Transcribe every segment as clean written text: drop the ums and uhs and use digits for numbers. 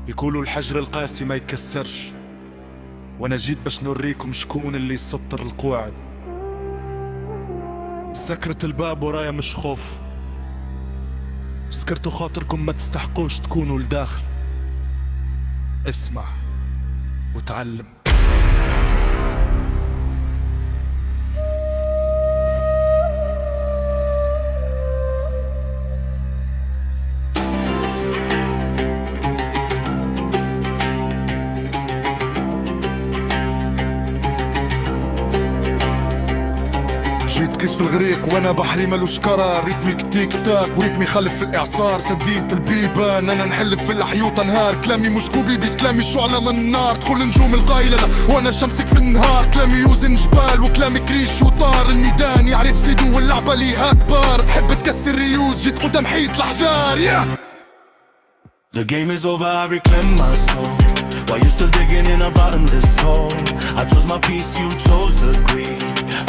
يقولوا الحجر القاسي ما يكسرش، وانا جيت باش نوريكم شكون اللي يسطر القواعد. سكرة الباب ورايا مش خوف، سكرتوا خاطركم ما تستحقوش تكونوا لداخل. اسمع وتعلم. جيت كيس في الغريق وانا بحري ملوش قرار، ريتمي تيك تاك وريتمي خلف في الاعصار. سديت البيبان انا نحلف في الحيوط انهار، كلامي مش كوبي بيس كلامي شعلة من النار. تدخل نجوم القايلة وانا شمسك في النهار، كلامي يوزن جبال وكلامي كريش وطار. الميدان يعرف زيدو واللعبة ليها كبار، تحب تكسر ريوز جيت قدام حيط الحجار. The game is over, I reclaim my soul. While you still digging in a bottomless hole, I chose my peace, you chose the greed.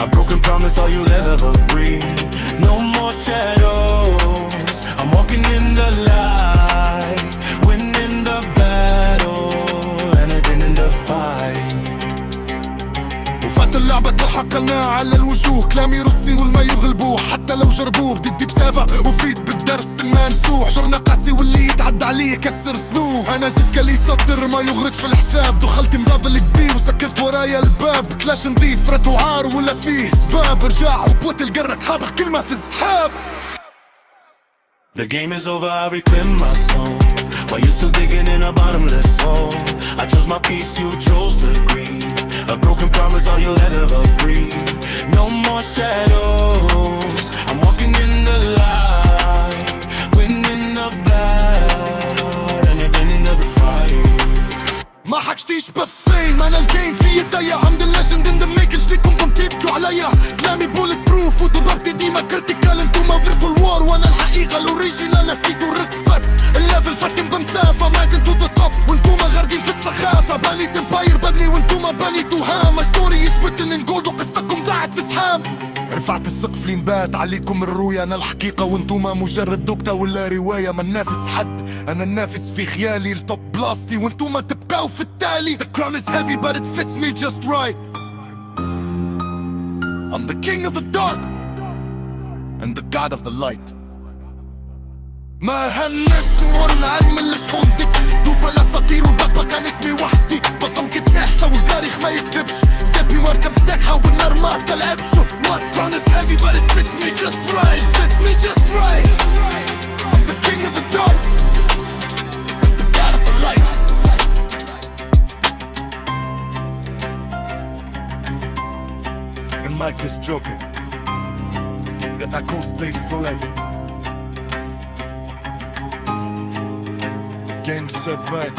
A broken promise, all you'll ever breathe. No more shadows, I'm walking in the light, winning the battle, and I've been in the fight. وفات اللعبة ضحكنا على الوجوه، كلامي روسي والما يغلبوه حتى لو جربوه. بدي بسافة وفيد بالدرس ما نسوح، حجرنا قاسي واللي يتعدى عليه كسر سنوه. انا زدت كلي يسطر ما يغرق في الحساب، دخلت مغاضل كبير وسكرت ورايا الباب. كلاش نضيف رت وعار ولا فيه سباب، رجع وقوة القرة حابخ كلمة في السحاب. The game is over, I reclaim my soul. While you still digging in a bottomless hole, I chose my peace, you chose the greed. A broken promise, all you'll ever breathe. No more shadows, I'm walking in the light, winning the battle, and again in the fight. ما حكشتيش بالفيم، انا الجيم في يديا. عند الليجند ان ذا ميكن، شتيكم تبكوا عليا. كلامي بولت بروف وضربتي ديما كريتيكال. انتوما فيرتوال وور وانا الحقيقة الاوريجينال. نسيتوا الريسبكت، الليفل فاتم بمسافة. مازن تو ذا توب وانتوما غارقين في السخافة. بنيت امباير ببني وانتوما بنيتوا هام. ستوري از ريتن ان جولد وقصتكم زاعت في سحاب. رفعت السقف لي نبات عليكم الرؤيا. انا الحقيقة وانتوما مجرد دكتة ولا رواية. ما ننافس حد، انا ننافس في خيالي. التوب بلاستي وانتوما تبقاو في التالي. The crown is heavy but it fits me just right. I'm the king of the dark and the god of the light. ما هالناس ونعلم الشحون ديك دوفة الاساطير والبابا كان اسمي وحدي. بصم كنت نحتة والتاريخ ما يكذبش. سيبي مركب ستاكها والنار ما تلعبش. My crown is heavy but it fits me just right. It fits me just right. I'm the king of the dark and the god of the light. The mic is dropping, the echo stays forever. Game set back.